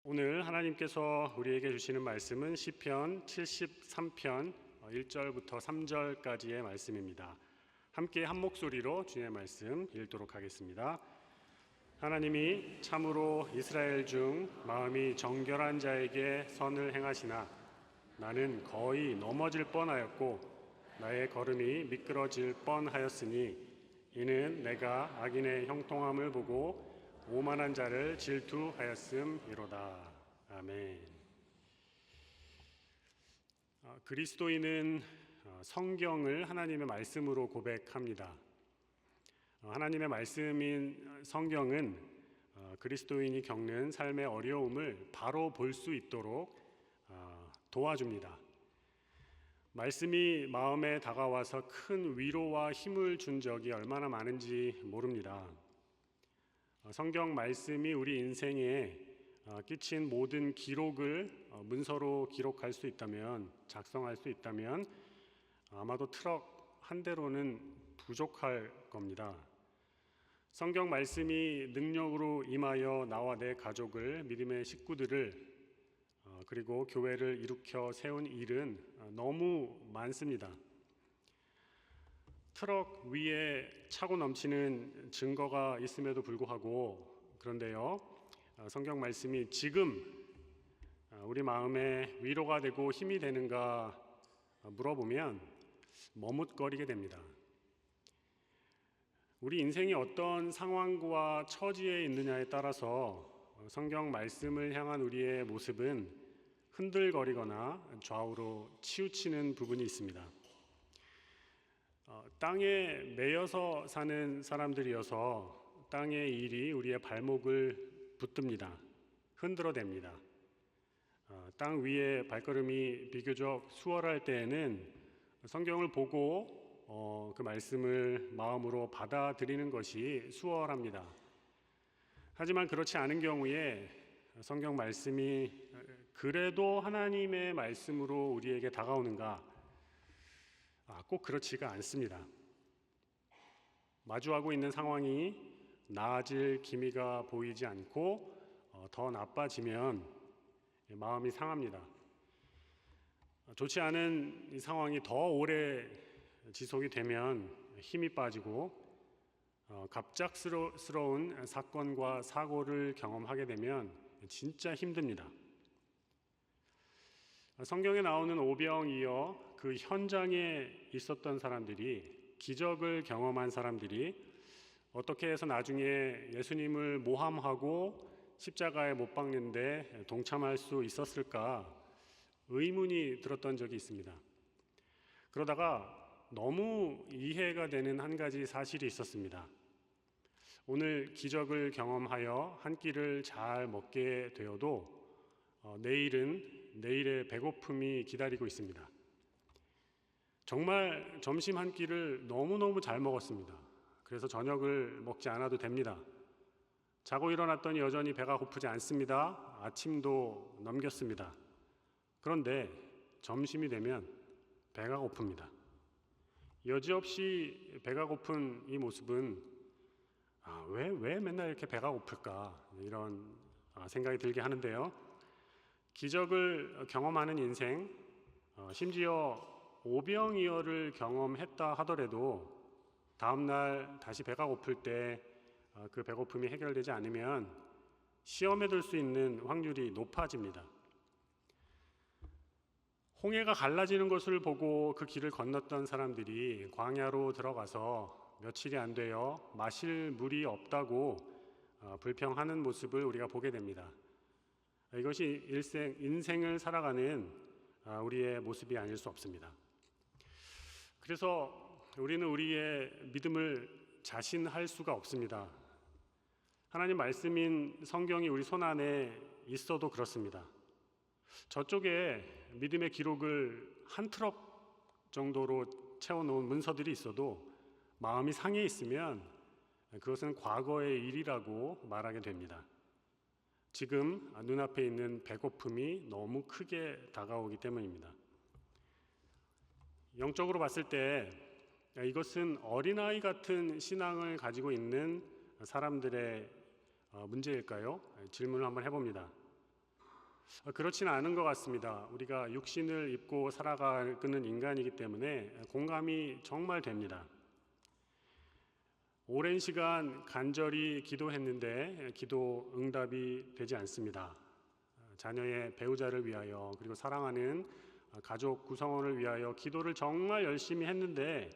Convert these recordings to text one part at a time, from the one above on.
오늘 하나님께서 우리에게 주시는 말씀은 시편 73편 1절부터 3절까지의 말씀입니다. 함께 한 목소리로 주님의 말씀 읽도록 하겠습니다. 하나님이 참으로 이스라엘 중 마음이 정결한 자에게 선을 행하시나 나는 거의 넘어질 뻔하였고 나의 걸음이 미끄러질 뻔하였으니 이는 내가 악인의 형통함을 보고 오만한 자를 질투하였음이로다. 아멘. 그리스도인은 성경을 하나님의 말씀으로 고백합니다. 하나님의 말씀인 성경은 그리스도인이 겪는 삶의 어려움을 바로 볼 수 있도록 도와줍니다. 말씀이 마음에 다가와서 큰 위로와 힘을 준 적이 얼마나 많은지 모릅니다. 성경 말씀이 우리 인생에 끼친 모든 기록을 문서로 기록할 수 있다면, 작성할 수 있다면 아마도 트럭 한 대로는 부족할 겁니다. 성경 말씀이 능력으로 임하여 나와 내 가족을, 믿음의 식구들을 그리고 교회를 일으켜 세운 일은 너무 많습니다. 트럭 위에 차고 넘치는 증거가 있음에도 불구하고, 그런데요, 성경 말씀이 지금 우리 마음에 위로가 되고 힘이 되는가 물어보면 머뭇거리게 됩니다. 우리 인생이 어떤 상황과 처지에 있느냐에 따라서 성경 말씀을 향한 우리의 모습은 흔들거리거나 좌우로 치우치는 부분이 있습니다. 땅에 매여서 사는 사람들이어서 땅의 일이 우리의 발목을 붙듭니다. 흔들어댑니다. 땅 위에 발걸음이 비교적 수월할 때에는 성경을 보고 그 말씀을 마음으로 받아들이는 것이 수월합니다. 하지만 그렇지 않은 경우에 성경 말씀이 그래도 하나님의 말씀으로 우리에게 다가오는가? 꼭 그렇지가 않습니다. 마주하고 있는 상황이 나아질 기미가 보이지 않고 더 나빠지면 마음이 상합니다. 좋지 않은 이 상황이 더 오래 지속이 되면 힘이 빠지고 갑작스러운 사건과 사고를 경험하게 되면 진짜 힘듭니다. 성경에 나오는 오병이어 그 현장에 있었던 사람들이, 기적을 경험한 사람들이 어떻게 해서 나중에 예수님을 모함하고 십자가에 못 박는데 동참할 수 있었을까 의문이 들었던 적이 있습니다. 그러다가 너무 이해가 되는 한 가지 사실이 있었습니다. 오늘 기적을 경험하여 한 끼를 잘 먹게 되어도 내일의 배고픔이 기다리고 있습니다. 정말 점심 한 끼를 너무너무 잘 먹었습니다. 그래서 저녁을 먹지 않아도 됩니다. 자고 일어났더니 여전히 배가 고프지 않습니다. 아침도 넘겼습니다. 그런데 점심이 되면 배가 고픕니다. 여지없이 배가 고픈 이 모습은 왜 맨날 이렇게 배가 고플까? 이런 생각이 들게 하는데요. 기적을 경험하는 인생, 심지어 오병이어를 경험했다 하더라도 다음날 다시 배가 고플 때 그 배고픔이 해결되지 않으면 시험에 들 수 있는 확률이 높아집니다. 홍해가 갈라지는 것을 보고 그 길을 건넜던 사람들이 광야로 들어가서 며칠이 안 되어 마실 물이 없다고 불평하는 모습을 우리가 보게 됩니다. 이것이 인생을 살아가는 우리의 모습이 아닐 수 없습니다. 그래서 우리는 우리의 믿음을 자신할 수가 없습니다. 하나님 말씀인 성경이 우리 손 안에 있어도 그렇습니다. 저쪽에 믿음의 기록을 한 트럭 정도로 채워놓은 문서들이 있어도 마음이 상해 있으면 그것은 과거의 일이라고 말하게 됩니다. 지금 눈앞에 있는 배고픔이 너무 크게 다가오기 때문입니다. 영적으로 봤을 때 이것은 어린아이 같은 신앙을 가지고 있는 사람들의 문제일까요? 질문을 한번 해봅니다. 그렇지는 않은 것 같습니다. 우리가 육신을 입고 살아가는 인간이기 때문에 공감이 정말 됩니다. 오랜 시간 간절히 기도했는데 기도 응답이 되지 않습니다. 자녀의 배우자를 위하여 그리고 사랑하는 가족 구성원을 위하여 기도를 정말 열심히 했는데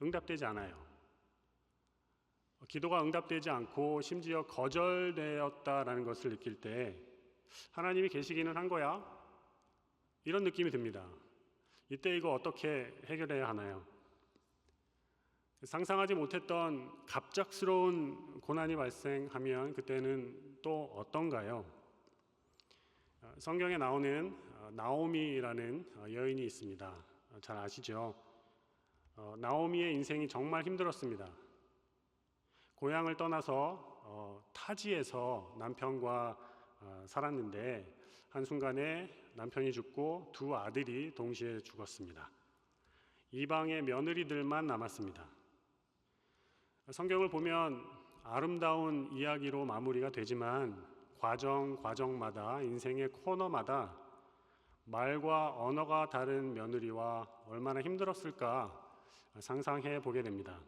응답되지 않아요. 기도가 응답되지 않고 심지어 거절되었다라는 것을 느낄 때 하나님이 계시기는 한 거야? 이런 느낌이 듭니다. 이때 이거 어떻게 해결해야 하나요? 상상하지 못했던 갑작스러운 고난이 발생하면 그때는 또 어떤가요? 성경에 나오는 나오미라는 여인이 있습니다. 잘 아시죠? 나오미의 인생이 정말 힘들었습니다. 고향을 떠나서 타지에서 남편과 살았는데 한순간에 남편이 죽고 두 아들이 동시에 죽었습니다. 이방의 며느리들만 남았습니다. 성경을 보면 아름다운 이야기로 마무리가 되지만 과정마다 인생의 코너마다 말과 언어가 다른 며느리와 얼마나 힘들었을까 상상해 보게 됩니다.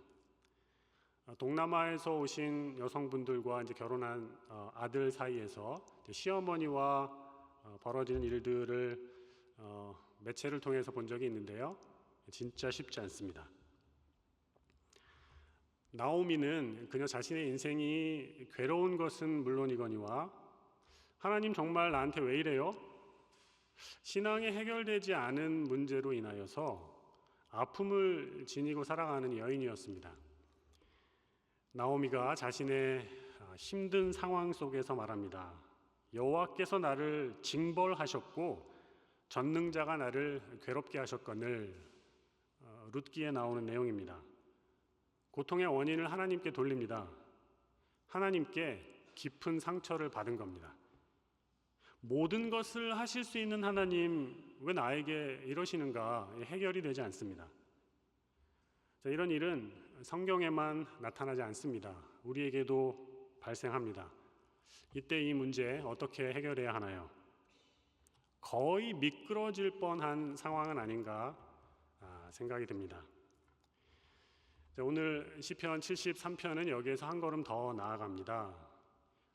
동남아에서 오신 여성분들과 이제 결혼한 아들 사이에서 시어머니와 벌어지는 일들을 매체를 통해서 본 적이 있는데요. 진짜 쉽지 않습니다. 나오미는 그녀 자신의 인생이 괴로운 것은 물론이거니와 하나님 정말 나한테 왜 이래요? 신앙이 해결되지 않은 문제로 인하여서 아픔을 지니고 살아가는 여인이었습니다. 나오미가 자신의 힘든 상황 속에서 말합니다. 여호와께서 나를 징벌하셨고 전능자가 나를 괴롭게 하셨거늘. 룻기에 나오는 내용입니다. 고통의 원인을 하나님께 돌립니다. 하나님께 깊은 상처를 받은 겁니다. 모든 것을 하실 수 있는 하나님, 왜 나에게 이러시는가? 해결이 되지 않습니다. 이런 일은 성경에만 나타나지 않습니다. 우리에게도 발생합니다. 이때 이 문제 어떻게 해결해야 하나요? 거의 미끄러질 뻔한 상황은 아닌가 생각이 듭니다. 오늘 시편 73편은 여기에서 한 걸음 더 나아갑니다.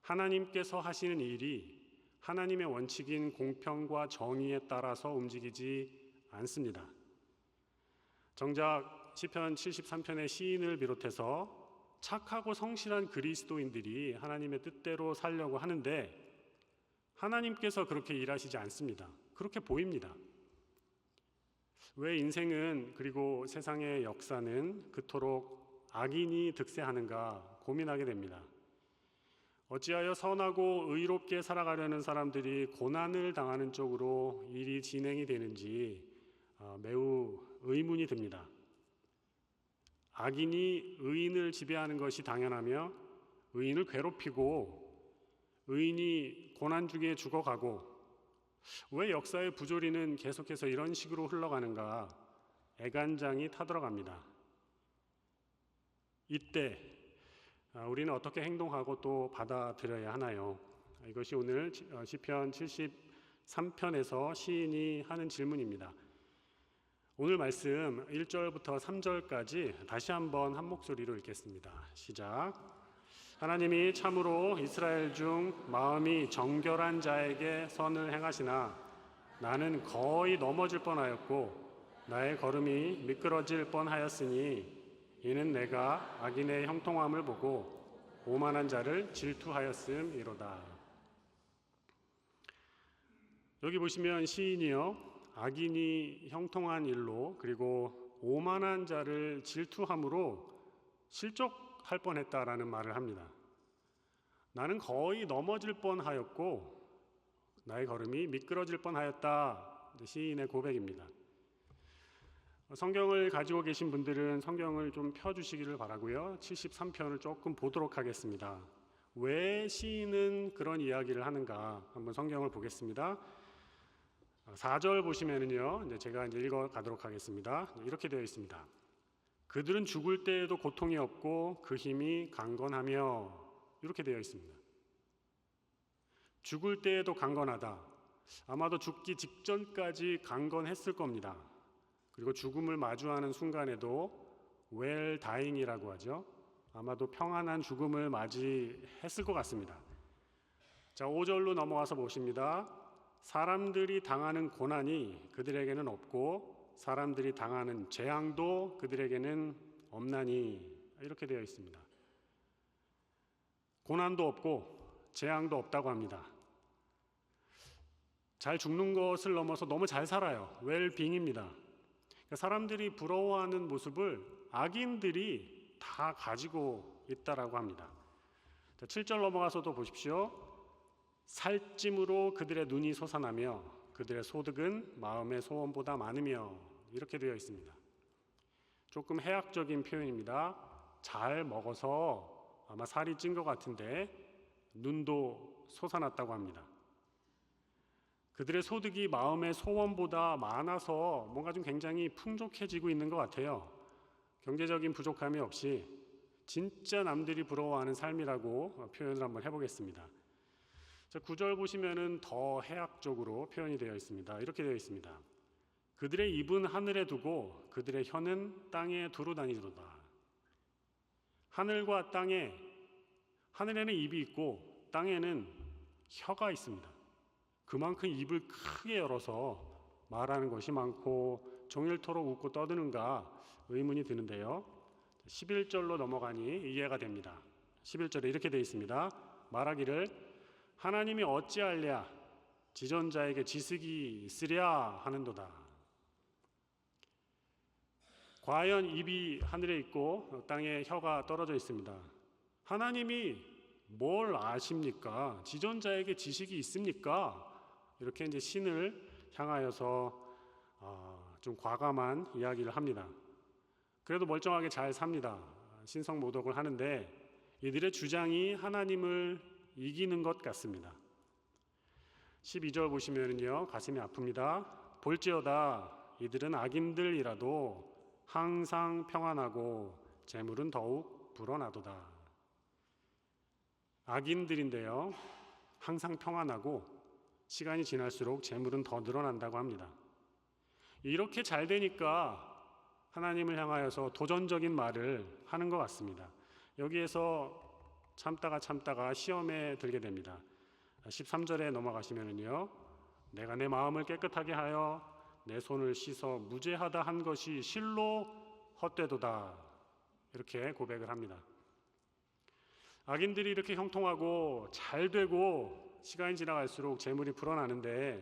하나님께서 하시는 일이 하나님의 원칙인 공평과 정의에 따라서 움직이지 않습니다. 정작 시편 73편의 시인을 비롯해서 착하고 성실한 그리스도인들이 하나님의 뜻대로 살려고 하는데 하나님께서 그렇게 일하시지 않습니다. 그렇게 보입니다. 왜 인생은 그리고 세상의 역사는 그토록 악인이 득세하는가 고민하게 됩니다. 어찌하여 선하고 의롭게 살아가려는 사람들이 고난을 당하는 쪽으로 일이 진행이 되는지 매우 의문이 듭니다. 악인이 의인을 지배하는 것이 당연하며 의인을 괴롭히고 의인이 고난 중에 죽어가고 왜 역사의 부조리는 계속해서 이런 식으로 흘러가는가 애간장이 타들어갑니다. 이때 우리는 어떻게 행동하고 또 받아들여야 하나요? 이것이 오늘 시편 73편에서 시인이 하는 질문입니다. 오늘 말씀 1절부터 3절까지 다시 한번 한 목소리로 읽겠습니다. 시작. 하나님이 참으로 이스라엘 중 마음이 정결한 자에게 선을 행하시나 나는 거의 넘어질 뻔하였고 나의 걸음이 미끄러질 뻔하였으니 이는 내가 악인의 형통함을 보고 오만한 자를 질투하였음이로다. 여기 보시면 시인이요, 악인이 형통한 일로 그리고 오만한 자를 질투함으로 실족할 뻔했다라는 말을 합니다. 나는 거의 넘어질 뻔하였고 나의 걸음이 미끄러질 뻔하였다. 시인의 고백입니다. 성경을 가지고 계신 분들은 성경을 좀 펴주시기를 바라고요. 73편을 조금 보도록 하겠습니다. 왜 시인은 그런 이야기를 하는가 한번 성경을 보겠습니다. 4절 보시면은요, 이제 제가 읽어 가도록 하겠습니다. 이렇게 되어 있습니다. 그들은 죽을 때에도 고통이 없고 그 힘이 강건하며, 이렇게 되어 있습니다. 죽을 때에도 강건하다. 아마도 죽기 직전까지 강건했을 겁니다. 그리고 죽음을 마주하는 순간에도 웰 다잉이라고 하죠. 아마도 평안한 죽음을 맞이했을 것 같습니다. 자, 5절로 넘어가서 보십니다. 사람들이 당하는 고난이 그들에게는 없고 사람들이 당하는 재앙도 그들에게는 없나니, 이렇게 되어 있습니다. 고난도 없고 재앙도 없다고 합니다. 잘 죽는 것을 넘어서 너무 잘 살아요. 웰빙입니다. 사람들이 부러워하는 모습을 악인들이 다 가지고 있다라고 합니다. 7절 넘어가서도 보십시오. 살찜으로 그들의 눈이 솟아나며 그들의 소득은 마음의 소원보다 많으며, 이렇게 되어 있습니다. 조금 해학적인 표현입니다. 잘 먹어서 아마 살이 찐 것 같은데 눈도 솟아났다고 합니다. 그들의 소득이 마음의 소원보다 많아서 뭔가 좀 굉장히 풍족해지고 있는 것 같아요. 경제적인 부족함이 없이 진짜 남들이 부러워하는 삶이라고 표현을 한번 해보겠습니다. 자, 9절 보시면은 더 해학적으로 표현이 되어 있습니다. 이렇게 되어 있습니다. 그들의 입은 하늘에 두고 그들의 혀는 땅에 두루 다니도다. 하늘과 땅에, 하늘에는 입이 있고 땅에는 혀가 있습니다. 그만큼 입을 크게 열어서 말하는 것이 많고 종일토록 웃고 떠드는가 의문이 드는데요. 11절로 넘어가니 이해가 됩니다. 11절에 이렇게 되어 있습니다. 말하기를 하나님이 어찌할랴 지존자에게 지식이 있으랴 하는도다. 과연 입이 하늘에 있고 땅에 혀가 떨어져 있습니다. 하나님이 뭘 아십니까? 지존자에게 지식이 있습니까? 이렇게 이제 신을 향하여서 좀 과감한 이야기를 합니다. 그래도 멀쩡하게 잘 삽니다. 신성모독을 하는데 이들의 주장이 하나님을 이기는 것 같습니다. 12절 보시면요, 가슴이 아픕니다. 볼지어다 이들은 악인들이라도 항상 평안하고 재물은 더욱 불어나도다. 악인들인데요, 항상 평안하고 시간이 지날수록 재물은 더 늘어난다고 합니다. 이렇게 잘 되니까 하나님을 향하여서 도전적인 말을 하는 것 같습니다. 여기에서 참다가 시험에 들게 됩니다. 13절에 넘어가시면은요, 내가 내 마음을 깨끗하게 하여 내 손을 씻어 무죄하다 한 것이 실로 헛되도다. 이렇게 고백을 합니다. 악인들이 이렇게 형통하고 잘 되고 시간이 지나갈수록 재물이 불어나는데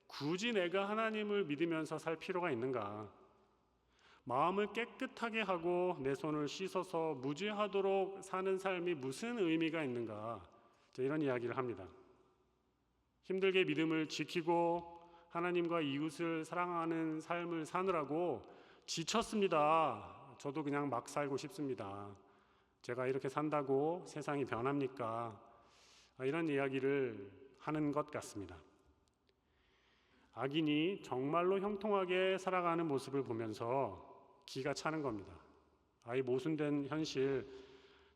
굳이 내가 하나님을 믿으면서 살 필요가 있는가? 마음을 깨끗하게 하고 내 손을 씻어서 무죄하도록 사는 삶이 무슨 의미가 있는가? 이런 이야기를 합니다. 힘들게 믿음을 지키고 하나님과 이웃을 사랑하는 삶을 사느라고 지쳤습니다. 저도 그냥 막 살고 싶습니다. 제가 이렇게 산다고 세상이 변합니까? 이런 이야기를 하는 것 같습니다. 악인이 정말로 형통하게 살아가는 모습을 보면서 기가 차는 겁니다. 이 모순된 현실,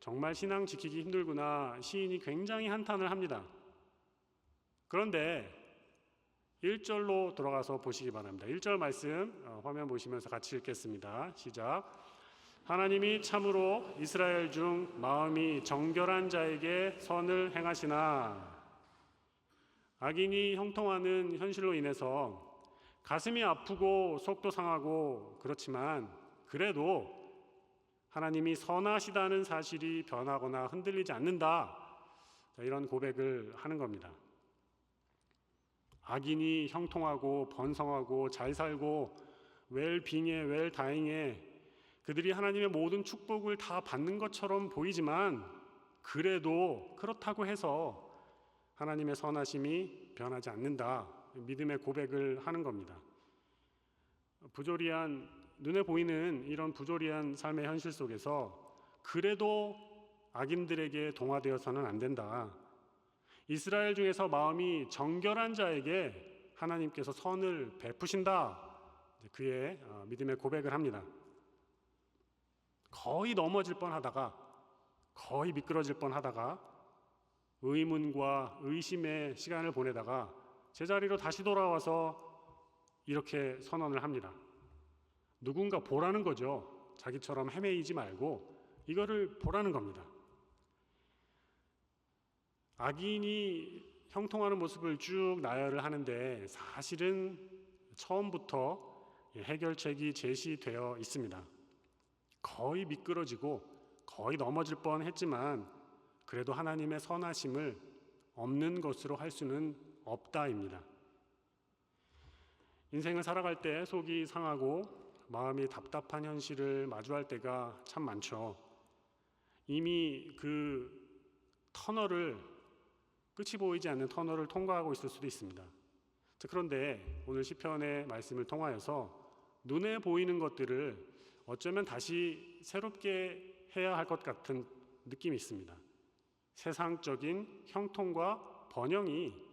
정말 신앙 지키기 힘들구나. 시인이 굉장히 한탄을 합니다. 그런데 1절로 돌아가서 보시기 바랍니다. 1절 말씀 화면 보시면서 같이 읽겠습니다. 시작. 하나님이 참으로 이스라엘 중 마음이 정결한 자에게 선을 행하시나. 악인이 형통하는 현실로 인해서 가슴이 아프고 속도 상하고 그렇지만 그래도 하나님이 선하시다는 사실이 변하거나 흔들리지 않는다. 이런 고백을 하는 겁니다. 악인이 형통하고 번성하고 잘 살고 웰빙에 웰다잉에 그들이 하나님의 모든 축복을 다 받는 것처럼 보이지만 그래도 그렇다고 해서 하나님의 선하심이 변하지 않는다. 믿음의 고백을 하는 겁니다. 부조리한, 눈에 보이는 이런 부조리한 삶의 현실 속에서 그래도 악인들에게 동화되어서는 안 된다. 이스라엘 중에서 마음이 정결한 자에게 하나님께서 선을 베푸신다. 그의 믿음의 고백을 합니다. 거의 넘어질 뻔하다가, 거의 미끄러질 뻔하다가 의문과 의심의 시간을 보내다가 제자리로 다시 돌아와서 이렇게 선언을 합니다. 누군가 보라는 거죠. 자기처럼 헤매이지 말고 이거를 보라는 겁니다. 악인이 형통하는 모습을 쭉 나열을 하는데 사실은 처음부터 해결책이 제시되어 있습니다. 거의 미끄러지고 거의 넘어질 뻔했지만 그래도 하나님의 선하심을 없는 것으로 할 수는 없다입니다. 인생을 살아갈 때 속이 상하고 마음이 답답한 현실을 마주할 때가 참 많죠. 이미 그 터널을 끝이 보이지 않는 터널을 통과하고 있을 수도 있습니다. 그런데 오늘 시편의 말씀을 통하여서 눈에 보이는 것들을 어쩌면 다시 새롭게 해야 할 것 같은 느낌이 있습니다. 세상적인 형통과 번영이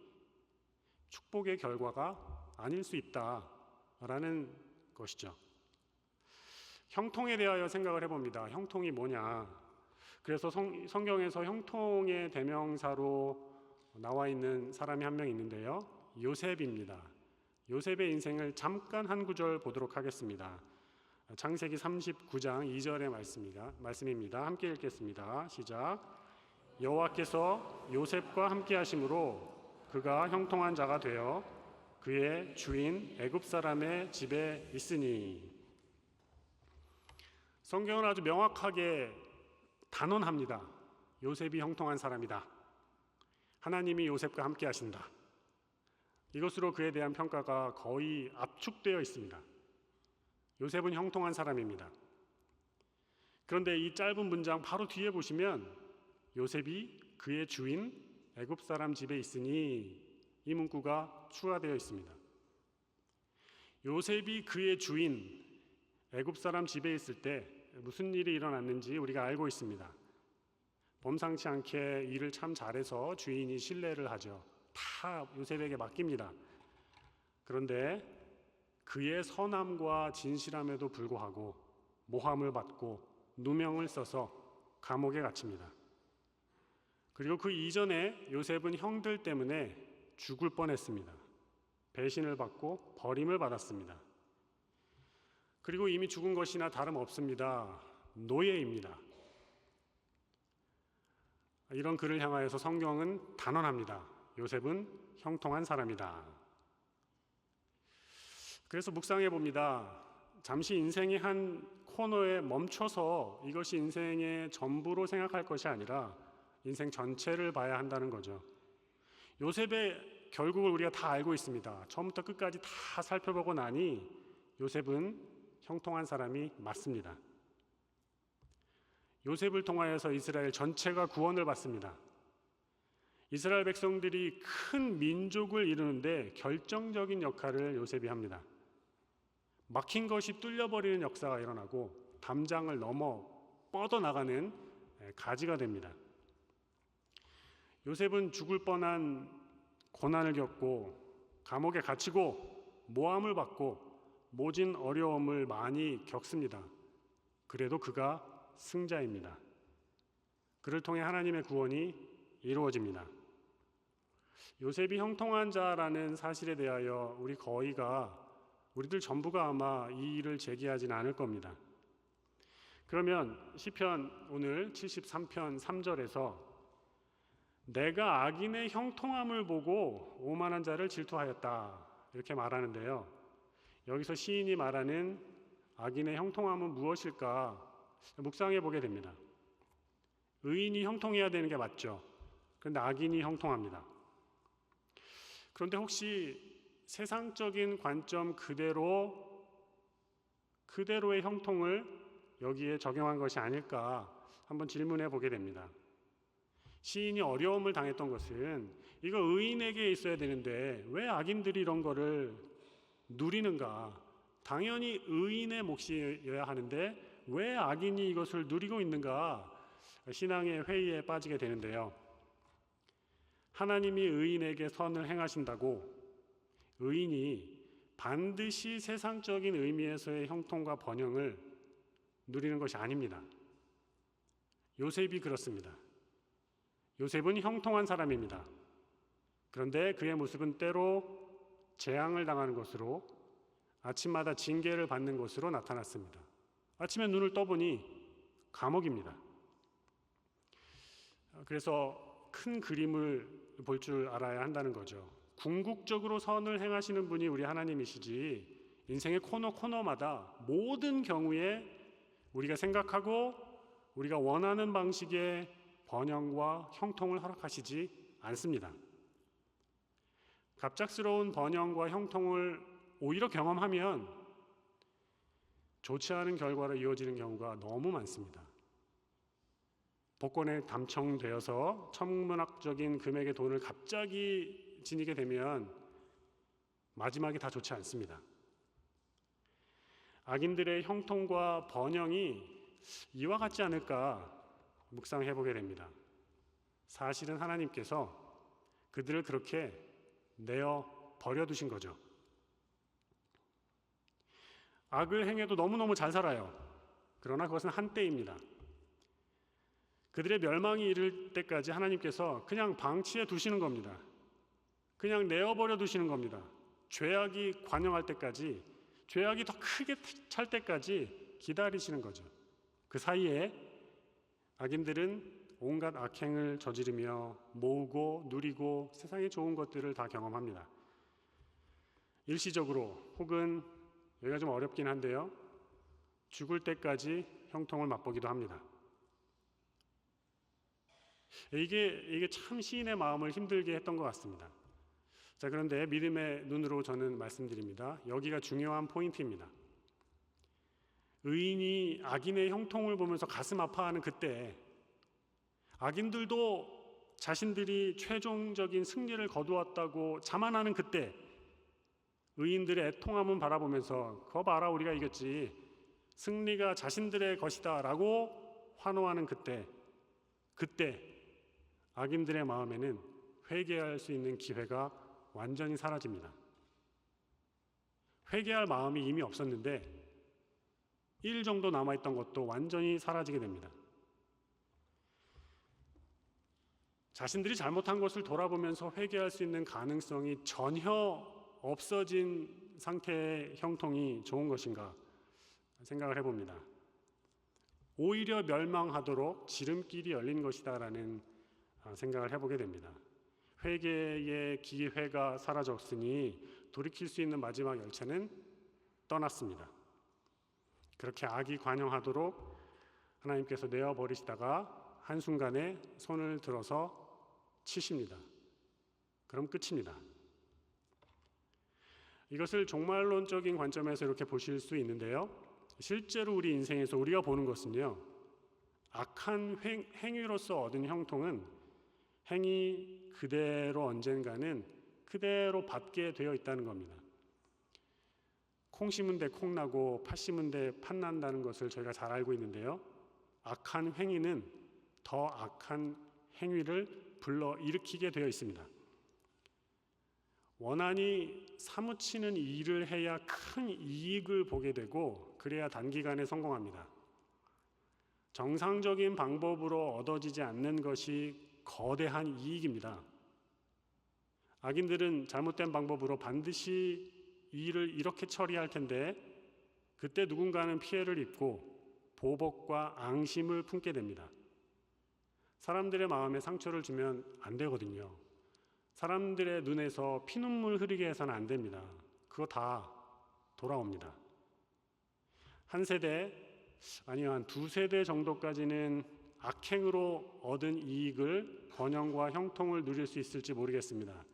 축복의 결과가 아닐 수 있다라는 것이죠. 형통에 대하여 생각을 해봅니다. 형통이 뭐냐? 그래서 성경에서 형통의 대명사로 나와 있는 사람이 한 명 있는데요. 요셉입니다. 요셉의 인생을 잠깐 한 구절 보도록 하겠습니다. 창세기 39장 2절의 말씀입니다. 함께 읽겠습니다. 시작. 여호와께서 요셉과 함께 하심으로 그가 형통한 자가 되어 그의 주인 애굽 사람의 집에 있으니. 성경은 아주 명확하게 단언합니다. 요셉이 형통한 사람이다. 하나님이 요셉과 함께 하신다. 이것으로 그에 대한 평가가 거의 압축되어 있습니다. 요셉은 형통한 사람입니다. 그런데 이 짧은 문장 바로 뒤에 보시면 요셉이 그의 주인 애굽 사람 집에 있으니 이 문구가 추가되어 있습니다. 요셉이 그의 주인 애굽 사람 집에 있을 때 무슨 일이 일어났는지 우리가 알고 있습니다. 범상치 않게 일을 참 잘해서 주인이 신뢰를 하죠. 다 요셉에게 맡깁니다. 그런데 그의 선함과 진실함에도 불구하고 모함을 받고 누명을 써서 감옥에 갇힙니다. 그리고 그 이전에 요셉은 형들 때문에 죽을 뻔했습니다. 배신을 받고 버림을 받았습니다. 그리고 이미 죽은 것이나 다름없습니다. 노예입니다. 이런 그를 향하여서 성경은 단언합니다. 요셉은 형통한 사람이다. 그래서 묵상해 봅니다. 잠시 인생의 한 코너에 멈춰서 이것이 인생의 전부로 생각할 것이 아니라 인생 전체를 봐야 한다는 거죠. 요셉의 결국을 우리가 다 알고 있습니다. 처음부터 끝까지 다 살펴보고 나니 요셉은 형통한 사람이 맞습니다. 요셉을 통하여서 이스라엘 전체가 구원을 받습니다. 이스라엘 백성들이 큰 민족을 이루는데 결정적인 역할을 요셉이 합니다. 막힌 것이 뚫려버리는 역사가 일어나고 담장을 넘어 뻗어나가는 가지가 됩니다. 요셉은 죽을 뻔한 고난을 겪고 감옥에 갇히고 모함을 받고 모진 어려움을 많이 겪습니다. 그래도 그가 승자입니다. 그를 통해 하나님의 구원이 이루어집니다. 요셉이 형통한 자라는 사실에 대하여 우리들 전부가 아마 이 일을 제기하지는 않을 겁니다. 그러면 시편 오늘 73편 3절에서 내가 악인의 형통함을 보고 오만한 자를 질투하였다 이렇게 말하는데요. 여기서 시인이 말하는 악인의 형통함은 무엇일까 묵상해 보게 됩니다. 의인이 형통해야 되는 게 맞죠. 그런데 악인이 형통합니다. 그런데 혹시 세상적인 관점 그대로의 형통을 여기에 적용한 것이 아닐까 한번 질문해 보게 됩니다. 시인이 어려움을 당했던 것은 이거 의인에게 있어야 되는데 왜 악인들이 이런 거를 누리는가? 당연히 의인의 몫이어야 하는데 왜 악인이 이것을 누리고 있는가? 신앙의 회의에 빠지게 되는데요. 하나님이 의인에게 선을 행하신다고 의인이 반드시 세상적인 의미에서의 형통과 번영을 누리는 것이 아닙니다. 요셉이 그렇습니다. 요셉은 형통한 사람입니다. 그런데 그의 모습은 때로 재앙을 당하는 것으로, 아침마다 징계를 받는 것으로 나타났습니다. 아침에 눈을 떠보니 감옥입니다. 그래서 큰 그림을 볼 줄 알아야 한다는 거죠. 궁극적으로 선을 행하시는 분이 우리 하나님이시지, 인생의 코너마다 모든 경우에 우리가 생각하고 우리가 원하는 방식의 번영과 형통을 허락하시지 않습니다. 갑작스러운 번영과 형통을 오히려 경험하면 좋지 않은 결과로 이어지는 경우가 너무 많습니다. 복권에 당첨되어서 천문학적인 금액의 돈을 갑자기 지니게 되면 마지막이 다 좋지 않습니다. 악인들의 형통과 번영이 이와 같지 않을까 묵상해 보게 됩니다. 사실은 하나님께서 그들을 그렇게 내어 버려두신 거죠. 악을 행해도 너무너무 잘 살아요. 그러나 그것은 한때입니다. 그들의 멸망이 이를 때까지 하나님께서 그냥 방치해 두시는 겁니다. 그냥 내어버려 두시는 겁니다. 죄악이 관영할 때까지, 죄악이 더 크게 찰 때까지 기다리시는 거죠. 그 사이에 악인들은 온갖 악행을 저지르며 모으고 누리고 세상의 좋은 것들을 다 경험합니다. 일시적으로, 혹은 여기가 좀 어렵긴 한데요, 죽을 때까지 형통을 맛보기도 합니다. 이게 참 시인의 마음을 힘들게 했던 것 같습니다. 자, 그런데 믿음의 눈으로 저는 말씀드립니다. 여기가 중요한 포인트입니다. 의인이 악인의 형통을 보면서 가슴 아파하는 그때, 악인들도 자신들이 최종적인 승리를 거두었다고 자만하는 그때, 의인들의 애통함을 바라보면서 그거 봐라, 우리가 이겼지, 승리가 자신들의 것이다 라고 환호하는 그때 악인들의 마음에는 회개할 수 있는 기회가 완전히 사라집니다. 회개할 마음이 이미 없었는데 1 정도 남아있던 것도 완전히 사라지게 됩니다. 자신들이 잘못한 것을 돌아보면서 회개할 수 있는 가능성이 전혀 없어진 상태의 형통이 좋은 것인가 생각을 해봅니다. 오히려 멸망하도록 지름길이 열린 것이다라는 생각을 해보게 됩니다. 회개의 기회가 사라졌으니 돌이킬 수 있는 마지막 열차는 떠났습니다. 그렇게 악이 관영하도록 하나님께서 내어버리시다가 한순간에 손을 들어서 치십니다. 그럼 끝입니다. 이것을 종말론적인 관점에서 이렇게 보실 수 있는데요, 실제로 우리 인생에서 우리가 보는 것은요, 악한 행위로서 얻은 형통은 행위 그대로 언젠가는 그대로 받게 되어 있다는 겁니다. 콩 심은 데 콩 나고 팥 심은 데 팥 난다는 것을 저희가 잘 알고 있는데요, 악한 행위는 더 악한 행위를 불러일으키게 되어 있습니다. 원한이 사무치는 일을 해야 큰 이익을 보게 되고, 그래야 단기간에 성공합니다. 정상적인 방법으로 얻어지지 않는 것이 거대한 이익입니다. 악인들은 잘못된 방법으로 반드시 일을 이렇게 처리할 텐데, 그때 누군가는 피해를 입고 보복과 앙심을 품게 됩니다. 사람들의 마음에 상처를 주면 안 되거든요. 사람들의 눈에서 피눈물 흐르게 해서는 안 됩니다. 그거 다 돌아옵니다. 한 세대, 아니요, 한 2세대 정도까지는 악행으로 얻은 이익을, 번영과 형통을 누릴 수 있을지 모르겠습니다.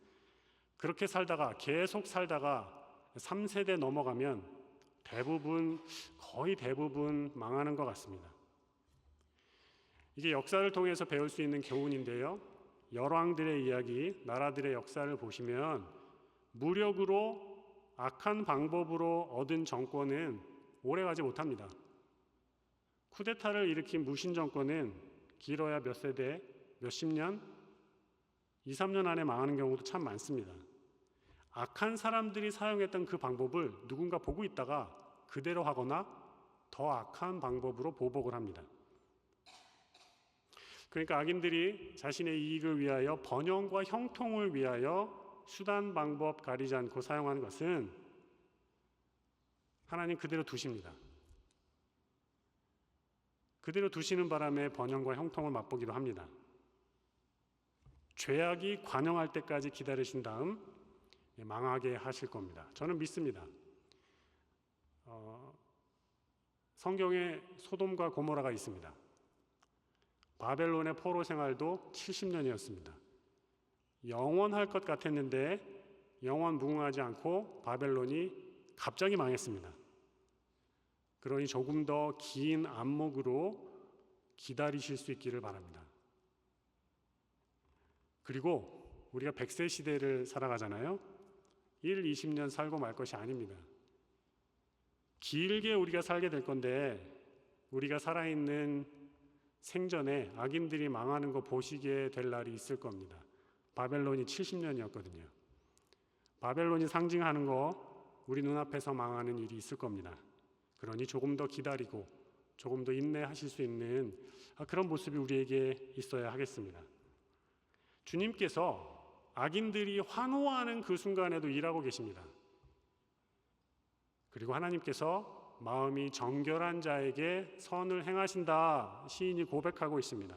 그렇게 살다가, 계속 살다가 3세대 넘어가면 거의 대부분 망하는 것 같습니다. 이게 역사를 통해서 배울 수 있는 교훈인데요, 열왕들의 이야기, 나라들의 역사를 보시면 무력으로, 악한 방법으로 얻은 정권은 오래가지 못합니다. 쿠데타를 일으킨 무신 정권은 길어야 몇 세대, 몇십 년, 2, 3년 안에 망하는 경우도 참 많습니다. 악한 사람들이 사용했던 그 방법을 누군가 보고 있다가 그대로 하거나 더 악한 방법으로 보복을 합니다. 그러니까 악인들이 자신의 이익을 위하여 번영과 형통을 위하여 수단 방법 가리지 않고 사용하는 것은 하나님 그대로 두십니다. 그대로 두시는 바람에 번영과 형통을 맛보기도 합니다. 죄악이 관영할 때까지 기다리신 다음 망하게 하실 겁니다. 저는 믿습니다. 성경에 소돔과 고모라가 있습니다. 바벨론의 포로 생활도 70년이었습니다. 영원할 것 같았는데 영원 무궁하지 않고 바벨론이 갑자기 망했습니다. 그러니 조금 더 긴 안목으로 기다리실 수 있기를 바랍니다. 그리고 우리가 100세 시대를 살아가잖아요. 1, 20년 살고 말 것이 아닙니다. 길게 우리가 살게 될 건데 우리가 살아있는 생전에 악인들이 망하는 거 보시게 될 날이 있을 겁니다. 바벨론이 70년이었거든요. 바벨론이 상징하는 거 우리 눈앞에서 망하는 일이 있을 겁니다. 그러니 조금 더 기다리고 조금 더 인내하실 수 있는 그런 모습이 우리에게 있어야 하겠습니다. 주님께서 악인들이 환호하는 그 순간에도 일하고 계십니다. 그리고 하나님께서 마음이 정결한 자에게 선을 행하신다 시인이 고백하고 있습니다.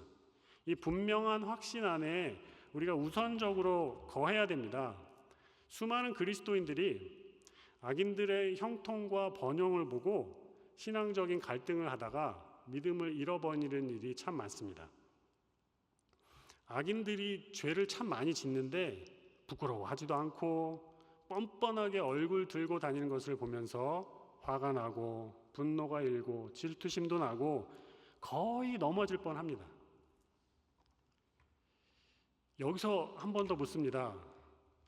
이 분명한 확신 안에 우리가 우선적으로 거해야 됩니다. 수많은 그리스도인들이 악인들의 형통과 번영을 보고 신앙적인 갈등을 하다가 믿음을 잃어버리는 일이 참 많습니다. 악인들이 죄를 참 많이 짓는데 부끄러워하지도 않고 뻔뻔하게 얼굴 들고 다니는 것을 보면서 화가 나고 분노가 일고 질투심도 나고 거의 넘어질 뻔합니다. 여기서 한 번 더 묻습니다.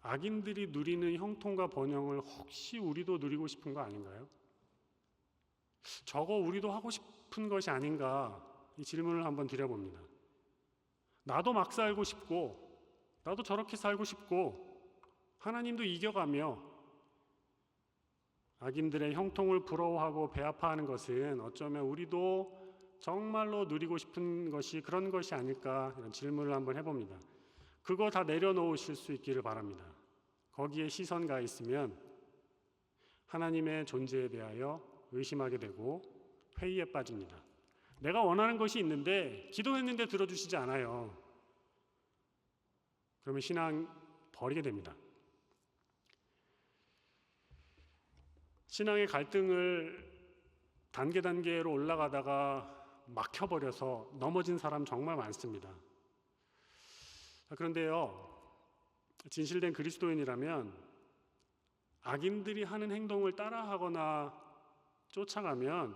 악인들이 누리는 형통과 번영을 혹시 우리도 누리고 싶은 거 아닌가요? 저거 우리도 하고 싶은 것이 아닌가 이 질문을 한번 드려봅니다. 나도 막 살고 싶고 나도 저렇게 살고 싶고 하나님도 이겨가며 악인들의 형통을 부러워하고 배아파하는 것은 어쩌면 우리도 정말로 누리고 싶은 것이 그런 것이 아닐까 이런 질문을 한번 해봅니다. 그거 다 내려놓으실 수 있기를 바랍니다. 거기에 시선 가 있으면 하나님의 존재에 대하여 의심하게 되고 회의에 빠집니다. 내가 원하는 것이 있는데 기도했는데 들어주시지 않아요. 그러면 신앙 버리게 됩니다. 신앙의 갈등을 단계로 올라가다가 막혀버려서 넘어진 사람 정말 많습니다. 그런데요, 진실된 그리스도인이라면 악인들이 하는 행동을 따라하거나 쫓아가면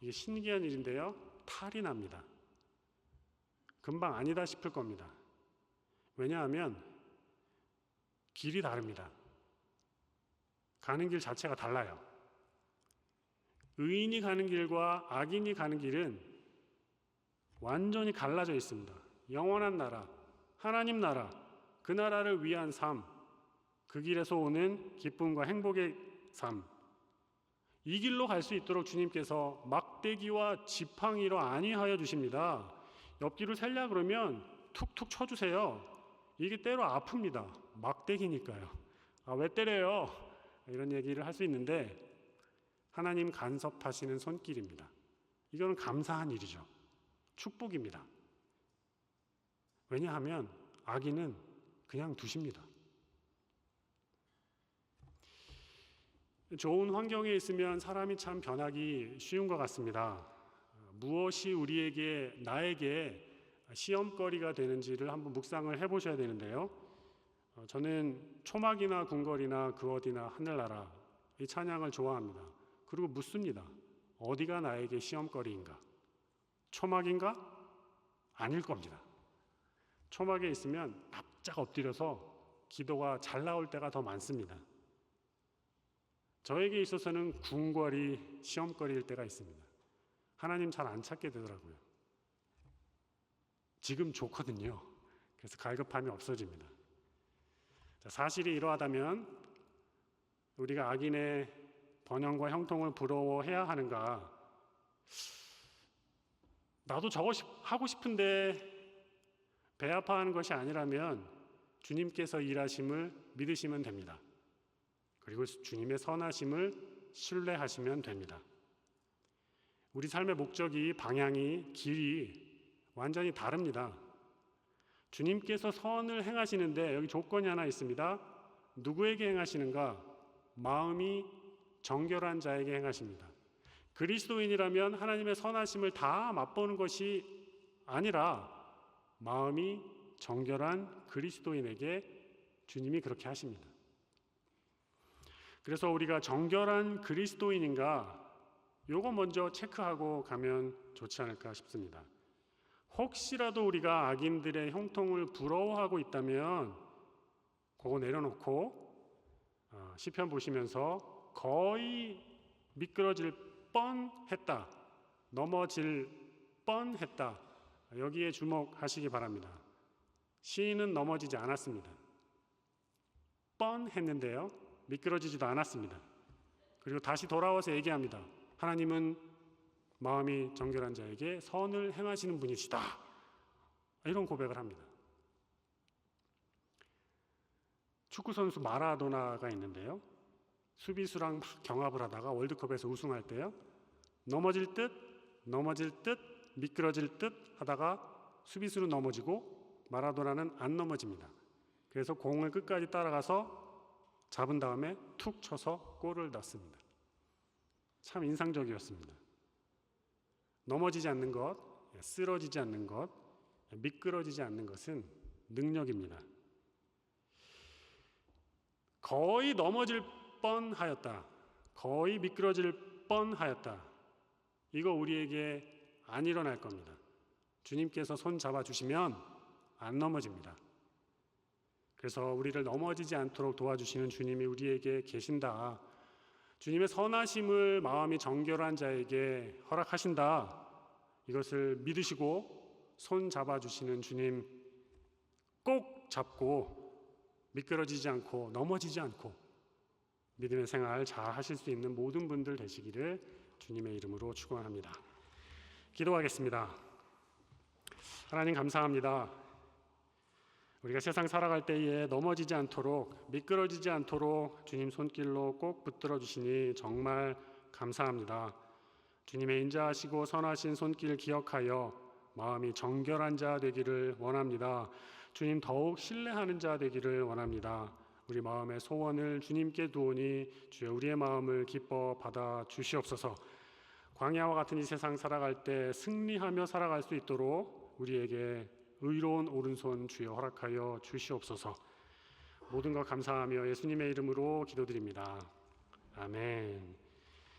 이게 신기한 일인데요, 탈이 납니다. 금방 아니다 싶을 겁니다. 왜냐하면 길이 다릅니다. 가는 길 자체가 달라요. 의인이 가는 길과 악인이 가는 길은 완전히 갈라져 있습니다. 영원한 나라, 하나님 나라, 그 나라를 위한 삶, 그 길에서 오는 기쁨과 행복의 삶, 이 길로 갈 수 있도록 주님께서 막대기와 지팡이로 안위하여 주십니다. 옆길을 살려 그러면 툭툭 쳐주세요. 이게 때로 아픕니다. 막대기니까요. 왜 때려요? 이런 얘기를 할 수 있는데 하나님 간섭하시는 손길입니다. 이거는 감사한 일이죠. 축복입니다. 왜냐하면 악인은 그냥 두십니다. 좋은 환경에 있으면 사람이 참 변하기 쉬운 것 같습니다. 무엇이 나에게 시험거리가 되는지를 한번 묵상을 해보셔야 되는데요. 저는 초막이나 궁궐이나 그 어디나 하늘나라 이 찬양을 좋아합니다. 그리고 묻습니다. 어디가 나에게 시험거리인가? 초막인가? 아닐 겁니다. 초막에 있으면 납작 엎드려서 기도가 잘 나올 때가 더 많습니다. 저에게 있어서는 궁궐이 시험거리일 때가 있습니다. 하나님 잘 안 찾게 되더라고요. 지금 좋거든요. 그래서 갈급함이 없어집니다. 사실이 이러하다면 우리가 악인의 번영과 형통을 부러워해야 하는가? 나도 저거 하고 싶은데 배아파하는 것이 아니라면 주님께서 일하심을 믿으시면 됩니다. 그리고 주님의 선하심을 신뢰하시면 됩니다. 우리 삶의 목적이, 방향이, 길이 완전히 다릅니다. 주님께서 선을 행하시는데 여기 조건이 하나 있습니다. 누구에게 행하시는가? 마음이 정결한 자에게 행하십니다. 그리스도인이라면 하나님의 선하심을 다 맛보는 것이 아니라 마음이 정결한 그리스도인에게 주님이 그렇게 하십니다. 그래서 우리가 정결한 그리스도인인가? 요거 먼저 체크하고 가면 좋지 않을까 싶습니다. 혹시라도 우리가 악인들의 형통을 부러워하고 있다면 그거 내려놓고 시편 보시면서 거의 미끄러질 뻔했다, 넘어질 뻔했다, 여기에 주목하시기 바랍니다. 시인은 넘어지지 않았습니다. 뻔했는데요, 미끄러지지도 않았습니다. 그리고 다시 돌아와서 얘기합니다. 하나님은 마음이 정결한 자에게 선을 행하시는 분이시다, 이런 고백을 합니다. 축구선수 마라도나가 있는데요, 수비수랑 막 경합을 하다가 월드컵에서 우승할 때요, 넘어질 듯 미끄러질 듯 하다가 수비수는 넘어지고 마라도나는 안 넘어집니다. 그래서 공을 끝까지 따라가서 잡은 다음에 툭 쳐서 골을 넣습니다. 참 인상적이었습니다. 넘어지지 않는 것, 쓰러지지 않는 것, 미끄러지지 않는 것은 능력입니다. 거의 넘어질 뻔하였다, 거의 미끄러질 뻔하였다, 이거 우리에게 안 일어날 겁니다. 주님께서 손 잡아주시면 안 넘어집니다. 그래서 우리를 넘어지지 않도록 도와주시는 주님이 우리에게 계신다, 주님의 선하심을 마음이 정결한 자에게 허락하신다, 이것을 믿으시고 손 잡아주시는 주님 꼭 잡고 미끄러지지 않고 넘어지지 않고 믿음의 생활 잘 하실 수 있는 모든 분들 되시기를 주님의 이름으로 축원합니다. 기도하겠습니다. 하나님 감사합니다. 우리가 세상 살아갈 때에 넘어지지 않도록, 미끄러지지 않도록 주님 손길로 꼭 붙들어 주시니 정말 감사합니다. 주님의 인자하시고 선하신 손길 기억하여 마음이 정결한 자 되기를 원합니다. 주님 더욱 신뢰하는 자 되기를 원합니다. 우리 마음의 소원을 주님께 두오니 주여 우리의 마음을 기뻐 받아 주시옵소서. 광야와 같은 이 세상 살아갈 때 승리하며 살아갈 수 있도록 우리에게 의로운 오른손 주여 허락하여 주시옵소서. 모든 것 감사하며 예수님의 이름으로 기도드립니다. 아멘.